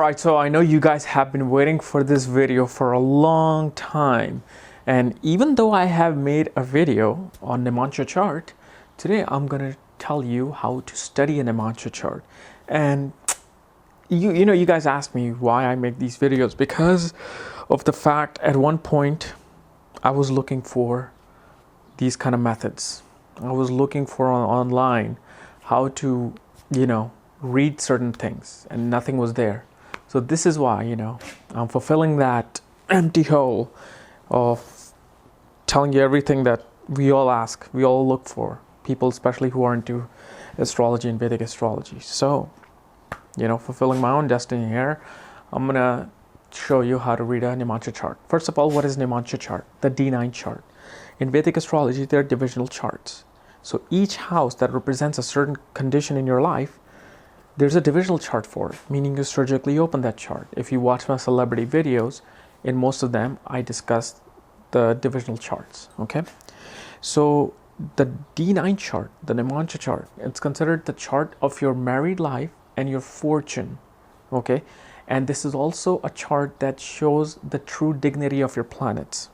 Alright, so I know you guys have been waiting for this video for a long time, and even though I have made a video on Navamsa chart, today I'm gonna tell you how to study a Navamsa chart. And you guys ask me why I make these videos, because of the fact at one point I was looking for these kind of methods. I was looking for online how to read certain things, and nothing was there. So this is why, I'm fulfilling that empty hole of telling you everything that we all ask, we all look for, people especially who are into astrology and Vedic astrology. So, fulfilling my own destiny here, I'm going to show you how to read a Navamsa chart. First of all, what is Navamsa chart? The D9 chart. In Vedic astrology, there are divisional charts. So each house that represents a certain condition in your life, there's a divisional chart for it, meaning you surgically open that chart. If you watch my celebrity videos, in most of them, I discuss the divisional charts, okay? So the D9 chart, the Navamsa chart, it's considered the chart of your married life and your fortune, okay? And this is also a chart that shows the true dignity of your planets,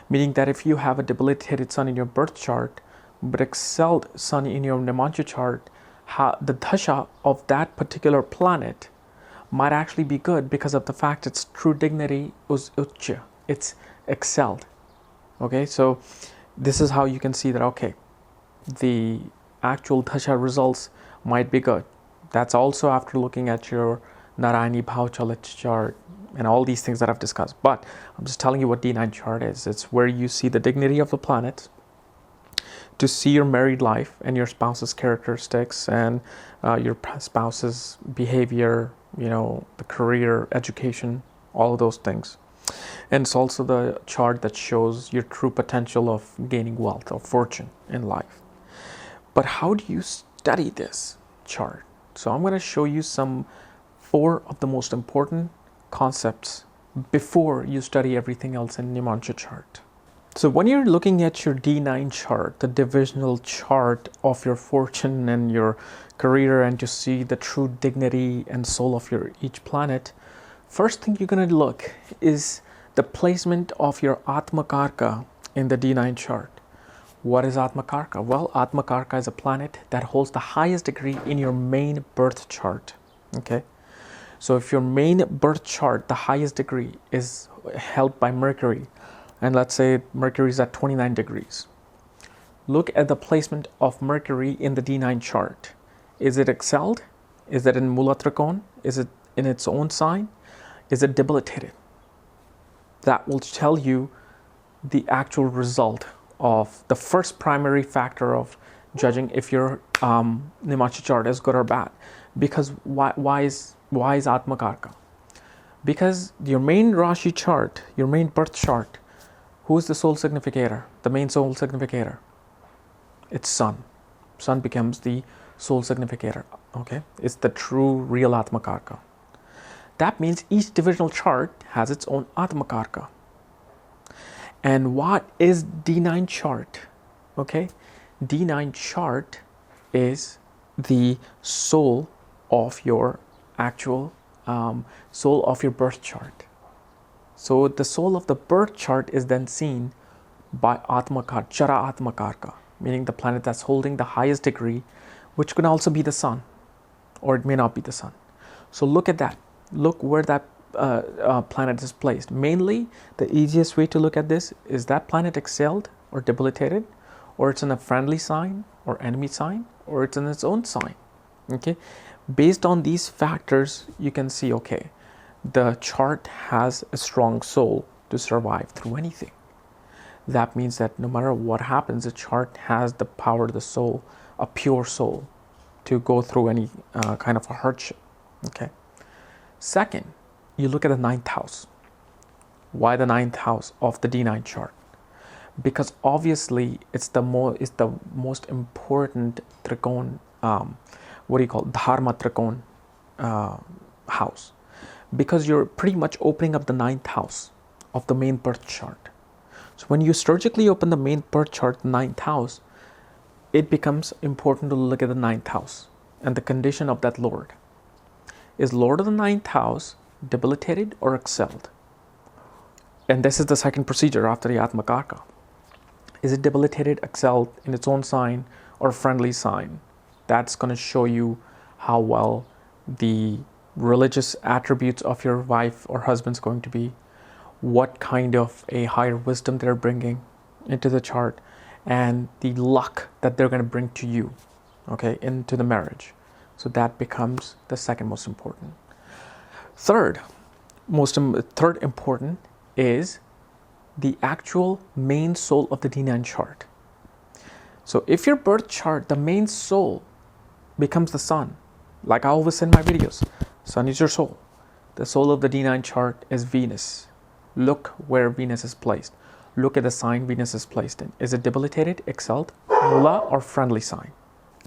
meaning that if you have a debilitated sun in your birth chart, but excelled sun in your Navamsa chart, the Dasha of that particular planet might actually be good because of the fact its true dignity is Ucha, it's excelled. Okay, so this is how you can see that, okay, the actual Dasha results might be good. That's also after looking at your Narayani Bhavachalit chart and all these things that I've discussed. But I'm just telling you what D9 chart is. It's where you see the dignity of the planet, to see your married life and your spouse's characteristics and your spouse's behavior, the career, education, all of those things. And it's also the chart that shows your true potential of gaining wealth or fortune in life. But how do you study this chart? So I'm going to show you 4 of the most important concepts before you study everything else in Navamsa chart. So when you're looking at your D9 chart, the divisional chart of your fortune and your career, and to see the true dignity and soul of each planet, first thing you're going to look is the placement of your Atma Karaka in the D9 chart. What is Atma Karaka? Well, Atma Karaka is a planet that holds the highest degree in your main birth chart. Okay, so if your main birth chart, the highest degree is held by Mercury, and let's say Mercury is at 29 degrees. Look at the placement of Mercury in the D9 chart. Is it excelled? Is it in Mula Trikon? Is it in its own sign? Is it debilitated? That will tell you the actual result of the first primary factor of judging if your Navamsa chart is good or bad. Because why is Atma Karaka? Because your main Rashi chart, your main birth chart, who is the soul significator, the main soul significator? It's Sun. Sun becomes the soul significator, okay? It's the true, real Atma Karaka. That means each divisional chart has its own Atma Karaka. And what is D9 chart? Okay? D9 chart is the soul of your actual soul of your birth chart. So the soul of the birth chart is then seen by Atma Karaka, Chara Atma Karaka, meaning the planet that's holding the highest degree, which can also be the sun, or it may not be the sun. So look at that. Look where that planet is placed. Mainly, the easiest way to look at this is that planet excelled or debilitated, or it's in a friendly sign or enemy sign, or it's in its own sign. Okay, based on these factors, you can see, okay, the chart has a strong soul to survive through anything. That means that no matter what happens, the chart has the power, the soul, a pure soul, to go through any kind of a hardship. Okay. Second, you look at the 9th house. Why the 9th house of the D9 chart? Because obviously it's the most important Trikon, Dharma Trikon house. Because you're pretty much opening up the 9th house of the main birth chart. So when you surgically open the main birth chart, the 9th house, it becomes important to look at the 9th house and the condition of that Lord. Is Lord of the ninth house debilitated or excelled? And this is the second procedure after the Atma Karaka. Is it debilitated, excelled in its own sign, or friendly sign? That's going to show you how well the religious attributes of your wife or husband's going to be, what kind of a higher wisdom they're bringing into the chart, and the luck that they're going to bring to you, okay, into the marriage. So that becomes the second most important. Third important is the actual main soul of the D9 chart. So if your birth chart, the main soul becomes the sun, like I always say in my videos, sun is your soul. The soul of the D9 chart is Venus. Look where Venus is placed. Look at the sign Venus is placed in. Is it debilitated, excelled, mula, or friendly sign?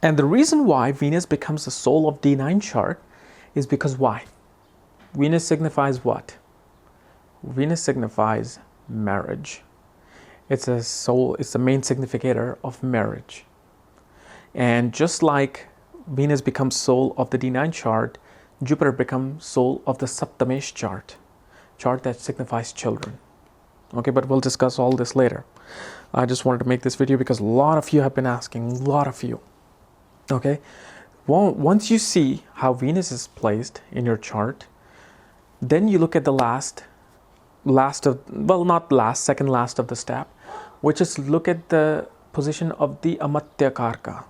And the reason why Venus becomes the soul of D9 chart is because why? Venus signifies what? Venus signifies marriage. It's a soul, it's the main significator of marriage. And just like Venus becomes soul of the D9 chart, Jupiter becomes soul of the Saptamesh chart that signifies children. Okay, but we'll discuss all this later. I just wanted to make this video because a lot of you have been asking, a lot of you. Okay, well, once you see how Venus is placed in your chart, then you look at the second last of the step, which is look at the position of the Amatya Karaka.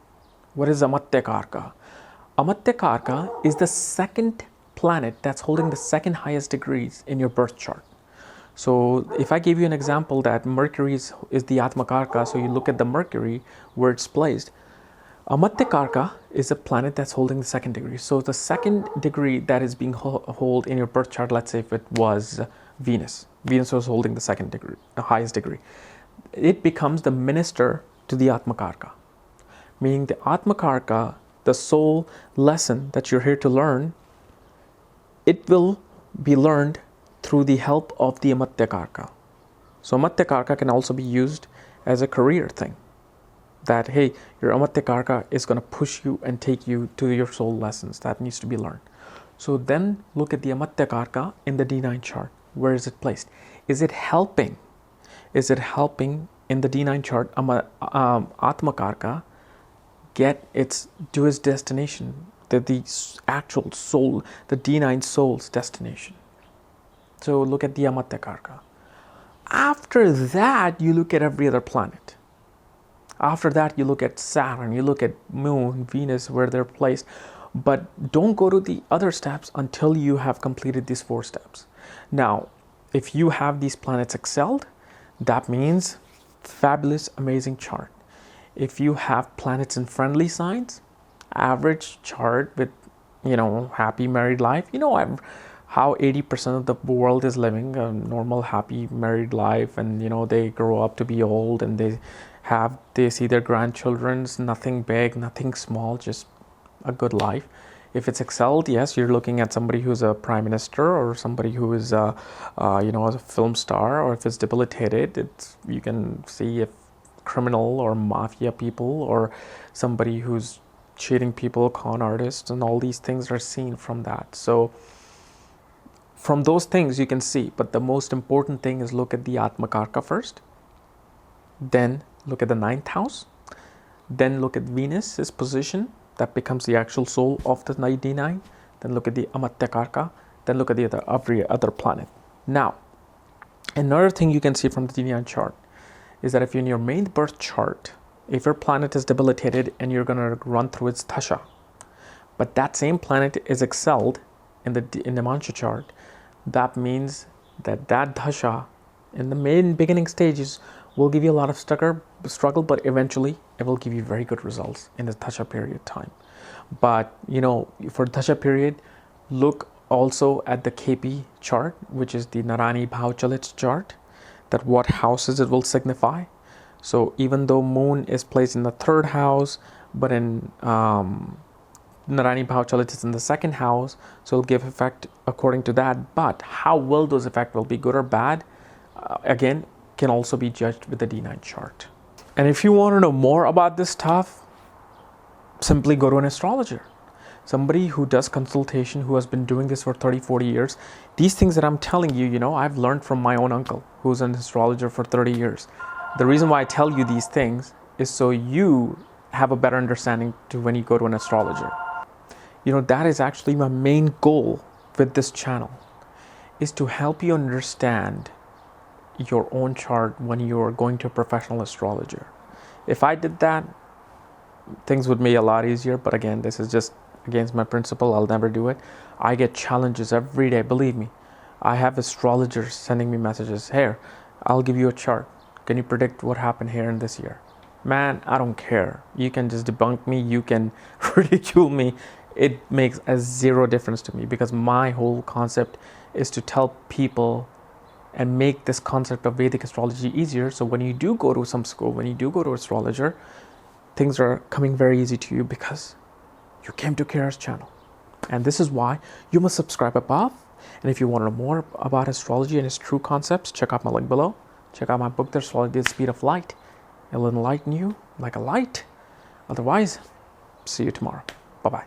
What is Amatya Karaka? Amatya Karaka is the second planet that's holding the second highest degrees in your birth chart. So if I give you an example that Mercury is the Atma Karaka, so you look at the Mercury where it's placed, Amatya Karaka is a planet that's holding the second degree. So the second degree that is being held in your birth chart, let's say if it was Venus. Venus was holding the second degree, the highest degree. It becomes the minister to the Atma Karaka. Meaning the Atma Karaka, the soul lesson that you're here to learn, it will be learned through the help of the Amatya Karaka. So Amatya Karaka can also be used as a career thing. That, hey, your Amatya Karaka is going to push you and take you to your soul lessons that needs to be learned. So then look at the Amatya Karaka in the D9 chart. Where is it placed? Is it helping? Is it helping in the D9 chart Atma Karaka to its destination, the actual soul, the D9 soul's destination? So look at the Amatya Karaka. After that, you look at every other planet. After that, you look at Saturn, you look at Moon, Venus, where they're placed. But don't go to the other steps until you have completed these 4 steps. Now, if you have these planets excelled, that means fabulous, amazing chart. If you have planets in friendly signs, average chart with, happy married life, how 80% of the world is living a normal, happy married life, and, they grow up to be old and they see their grandchildren's, nothing big, nothing small, just a good life. If it's excelled, yes, you're looking at somebody who's a prime minister or somebody who is a film star. Or if it's debilitated, you can see if criminal or mafia people or somebody who's cheating people, con artists, and all these things are seen from that. So from those things you can see, but the most important thing is look at the Atma Karaka first, then look at the 9th house, then look at Venus's position. That becomes the actual soul of the D9. Then look at the Amatya Karaka. Then look at every other planet. Now, another thing you can see from the D9 chart is that if you're in your main birth chart, if your planet is debilitated and you're going to run through its Dasha, but that same planet is excelled in the Navamsa chart, that means that Dasha in the main beginning stages will give you a lot of struggle, but eventually it will give you very good results in the Dasha period time. But, for Dasha period, look also at the KP chart, which is the Narani Bhavachalit chart, that what houses it will signify. So even though Moon is placed in the 3rd house, but in Narani Bhavachalit is in the 2nd house, so it'll give effect according to that. But how will those effects will be good or bad? Again, can also be judged with the D9 chart. And if you want to know more about this stuff, simply go to an astrologer. somebody who does consultation, who has been doing this for 30, 40 years, these things that I'm telling you, I've learned from my own uncle, who's an astrologer for 30 years. The reason why I tell you these things is so you have a better understanding to when you go to an astrologer. That is actually my main goal with this channel, is to help you understand your own chart when you're going to a professional astrologer. If I did that, things would be a lot easier, but again, this is just against my principle. I'll never do it. I get challenges every day, believe me. I have astrologers sending me messages. Here, I'll give you a chart. Can you predict what happened here in this year? Man, I don't care. You can just debunk me, you can ridicule me. It makes a zero difference to me, because my whole concept is to tell people and make this concept of Vedic astrology easier. So when you do go to some school, when you do go to an astrologer, things are coming very easy to you because you came to Kira's channel. And this is why you must subscribe above. And if you want to know more about astrology and its true concepts, check out my link below. Check out my book, The Astrology at the Speed of Light. It'll enlighten you like a light. Otherwise, see you tomorrow. Bye-bye.